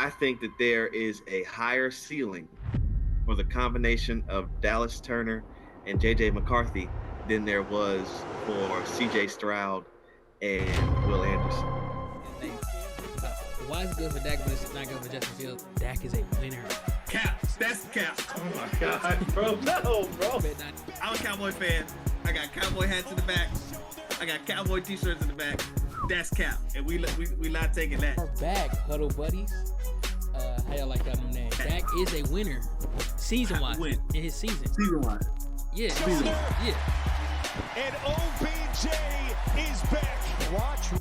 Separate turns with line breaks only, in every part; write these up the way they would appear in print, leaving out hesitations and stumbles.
I think that there is a higher ceiling for the combination of Dallas Turner and J.J. McCarthy than there was for C.J. Stroud and Will Anderson.
Like, why is it good for Dak, but it's not good for Justin Fields? Dak is a winner.
Cap. That's cap.
Oh my God, bro. No, bro.
I'm a Cowboy fan. I got Cowboy hats in the back. I got Cowboy t-shirts in the back. That's cap. And we not taking that.
We're back, Huddle Buddies. How y'all like that new name? Dak is a winner. Season-wise. In his season.
Season-wise.
Yeah.
Season.
Yeah.
And OBJ is back. Watch.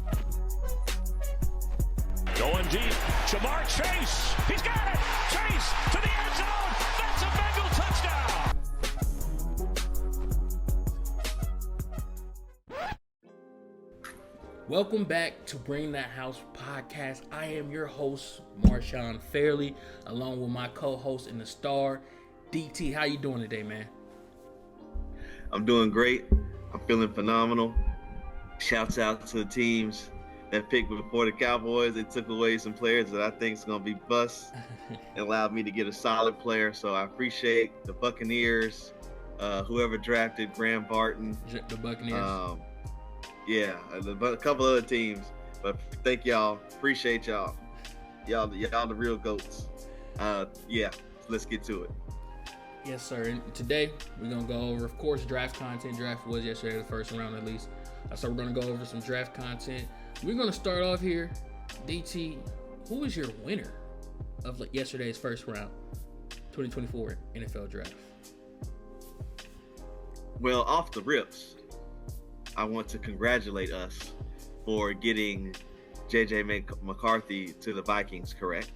Going deep. Jamar Chase. He's got it. Chase to the end zone. That's a Bengal touchdown.
Welcome back to Bring That House podcast. I am your host, Marshawn Fairley, along with my co-host and the star, DT. How you doing today, man?
I'm doing great. I'm feeling phenomenal. Shouts out to the teams that picked before the Cowboys. It took away some players that I think is going to be busts and allowed me to get a solid player. So I appreciate the Buccaneers, whoever drafted Graham Barton.
The Buccaneers.
A couple other teams. But thank y'all. Appreciate y'all. Y'all the real GOATs. Let's get to it.
Yes, sir. And today we're going to go over, of course, draft content. Draft was yesterday, the first round at least. So we're going to go over some draft content. We're going to start off here. DT, who is your winner of yesterday's first round 2024 NFL draft?
Well, off the rips, I want to congratulate us for getting J.J. McCarthy to the Vikings, correct?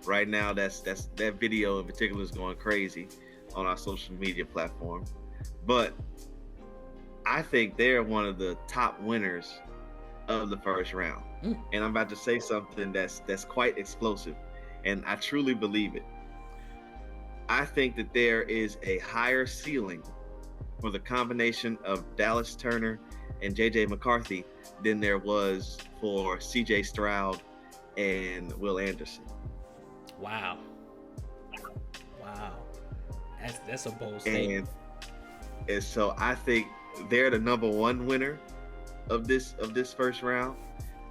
Right now, that video in particular is going crazy on our social media platform. But I think they're one of the top winners of the first round. And I'm about to say something that's quite explosive, and I truly believe it. I think that there is a higher ceiling for the combination of Dallas Turner and J.J. McCarthy than there was for C.J. Stroud and Will Anderson.
Wow. That's a bold statement.
And so I think they're the number one winner of this first round.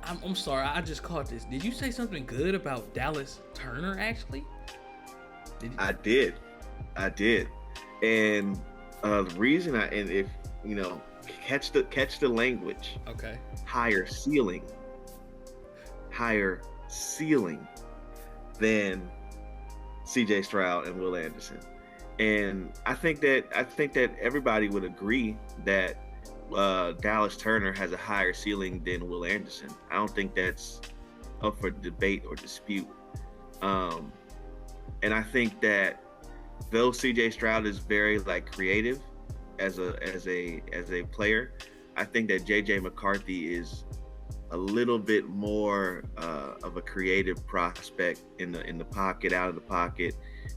I'm sorry, I just caught this. Did you say something good about Dallas Turner? Actually,
I did, and the reason if you know, catch the language.
Okay.
Higher ceiling than C.J. Stroud and Will Anderson. And I think that everybody would agree that Dallas Turner has a higher ceiling than Will Anderson. I don't think that's up for debate or dispute. And I think that though C.J. Stroud is very creative as a player, I think that J.J. McCarthy is a little bit more of a creative prospect in the pocket, out of the pocket.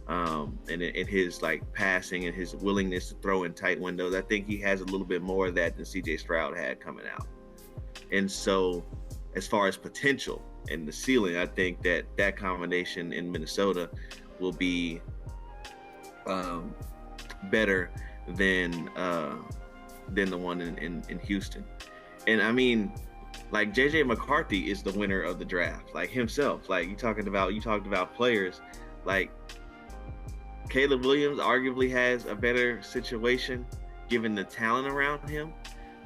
And in his passing and his willingness to throw in tight windows, I think he has a little bit more of that than C.J. Stroud had coming out. And so, as far as potential and the ceiling, I think that combination in Minnesota will be better than the one in Houston. And I mean, J.J. McCarthy is the winner of the draft, himself. You talked about players Caleb Williams arguably has a better situation given the talent around him.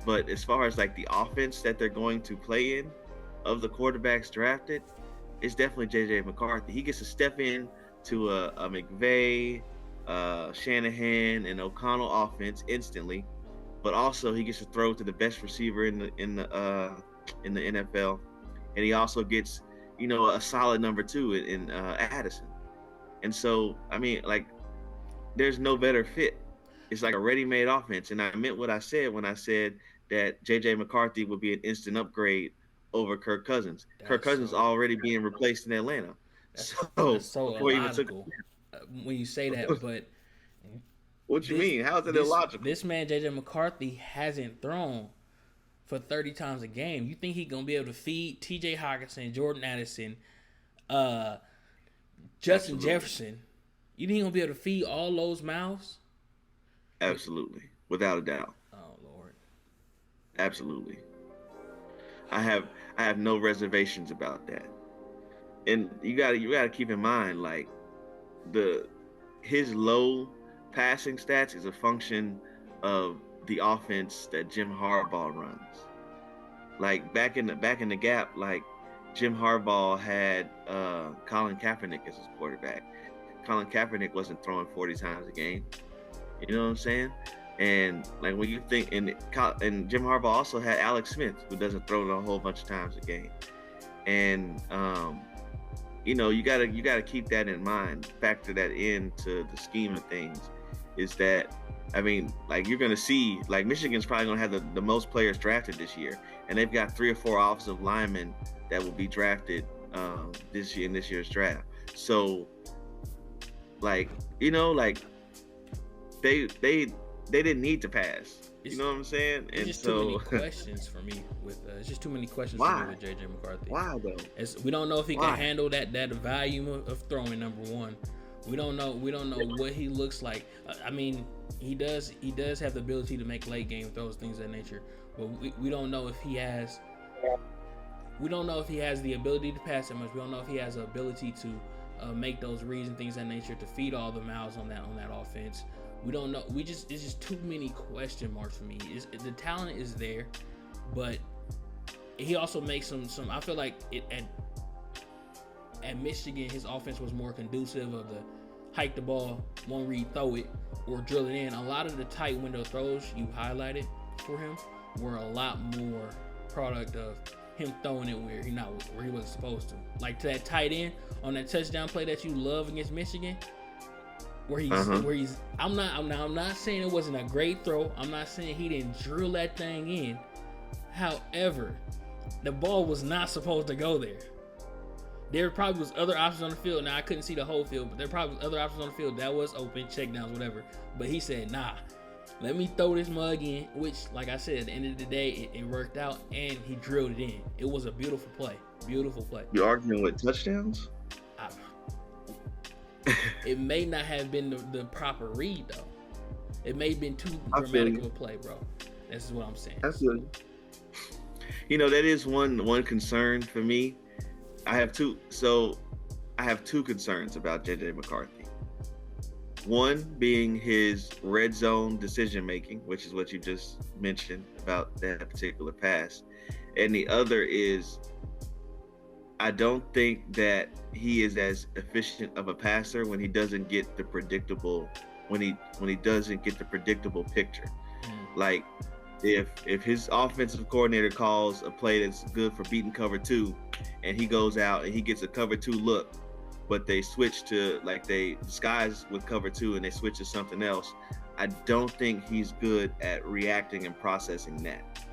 But as far as the offense that they're going to play in of the quarterbacks drafted, it's definitely J.J. McCarthy. He gets to step in to a McVay, Shanahan, and O'Connell offense instantly, but also he gets to throw to the best receiver in the NFL, and he also gets a solid number two in Addison. And so, I mean, there's no better fit. It's like a ready-made offense. And I meant what I said when I said that J.J. McCarthy would be an instant upgrade over Kirk Cousins. Kirk Cousins already being replaced in Atlanta.
That's so illogical when you say that. But
what you mean? How is it illogical?
This man, J.J. McCarthy, hasn't thrown for 30 times a game. You think he's going to be able to feed T.J. Hockenson, Jordan Addison, Justin
Absolutely.
Jefferson, you think he's gonna be able to feed all those mouths?
Absolutely, without a doubt.
Oh Lord.
Absolutely. I have I have no reservations about that. And you gotta keep in mind, like, the his low passing stats is a function of the offense that Jim Harbaugh runs. Like back in the gap, like Jim Harbaugh had Colin Kaepernick as his quarterback. Colin Kaepernick wasn't throwing 40 times a game. You know what I'm saying? And like when you think, and Jim Harbaugh also had Alex Smith, who doesn't throw it a whole bunch of times a game. And you gotta keep that in mind, factor that into the scheme of things. Is that, I mean, like, you're gonna see, like, Michigan's probably gonna have the most players drafted this year, and they've got 3 or 4 offensive linemen that will be drafted this year in this year's draft. So, like, they didn't need to pass. You know what I'm saying?
It's just too many questions for me with it's just too many questions for me with JJ McCarthy.
Why though?
We don't know if he can handle that volume of throwing. Number one, we don't know what he looks like. I mean, he does have the ability to make late game throws, things of that nature. But we don't know if he has. We don't know if he has the ability to pass that much. We don't know if he has the ability to make those reads and things of that nature to feed all the mouths on that it's We don't know. It's just too many question marks for me. The talent is there, but he also makes some. I feel like at Michigan, his offense was more conducive of the hike the ball, one read, throw it, or drill it in. A lot of the tight window throws you highlighted for him were a lot more product of him throwing it where he wasn't supposed to. Like to that tight end on that touchdown play that you love against Michigan. Where he's I'm not saying it wasn't a great throw. I'm not saying he didn't drill that thing in. However, the ball was not supposed to go there. There probably was other options on the field. Now I couldn't see the whole field, but there probably was other options on the field that was open, checkdowns, whatever. But he said, nah, let me throw this mug in, which, like I said, at the end of the day, it worked out, and he drilled it in. It was a beautiful play. Beautiful play.
You arguing with touchdowns?
It may not have been the proper read, though. It may have been too dramatic of a play, bro. This is what I'm saying.
That's good. That is one concern for me. I have two concerns about JJ McCarthy. One being his red zone decision making, which is what you just mentioned about that particular pass. And the other is, I don't think that he is as efficient of a passer when he doesn't get the predictable picture. Like if his offensive coordinator calls a play that's good for beating cover 2 and he goes out and he gets a cover 2 look, but they switch to, like, they disguise with cover 2 and they switch to something else, I don't think he's good at reacting and processing that.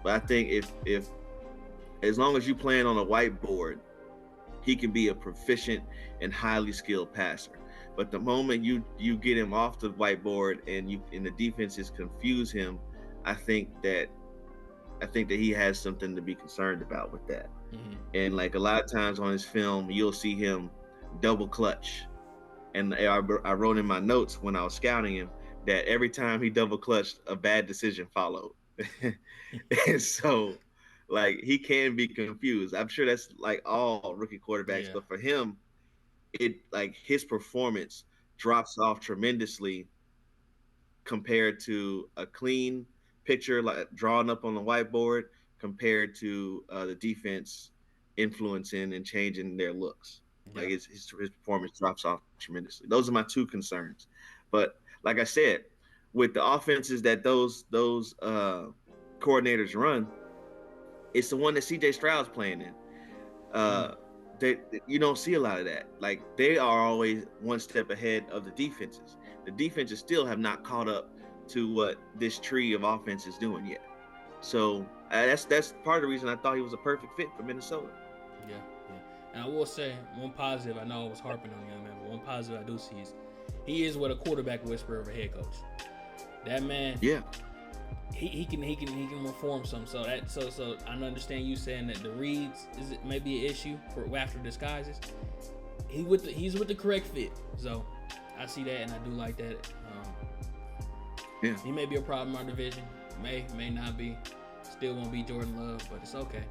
But I think if as long as you playing on a whiteboard, he can be a proficient and highly skilled passer. But the moment you get him off the whiteboard and the defenses confuse him, I think that he has something to be concerned about with that. Mm-hmm. And like a lot of times on his film, you'll see him double clutch. And I wrote in my notes when I was scouting him that every time he double clutched, a bad decision followed. And so, like, he can be confused. I'm sure that's like all rookie quarterbacks, but for him, his performance drops off tremendously compared to a clean picture like drawn up on the whiteboard compared to the defense influencing and changing their looks. Like his performance drops off tremendously. Those are my two concerns. But like I said, with the offenses that those coordinators run, it's the one that CJ Stroud's playing in. You don't see a lot of that. Like, they are always one step ahead of the defenses. The defenses still have not caught up to what this tree of offense is doing yet. So that's part of the reason I thought he was a perfect fit for Minnesota.
Yeah. And I will say one positive. I know I was harping on him, man, but one positive I do see is he is what a quarterback whisperer of a head coach. That man.
Yeah.
he can reform some. So I understand you saying that the reads is maybe an issue for after disguises. He's with the correct fit. So I see that and I do like that.
Yeah.
He may be a problem in our division. May not be. Still won't be Jordan Love, but it's okay.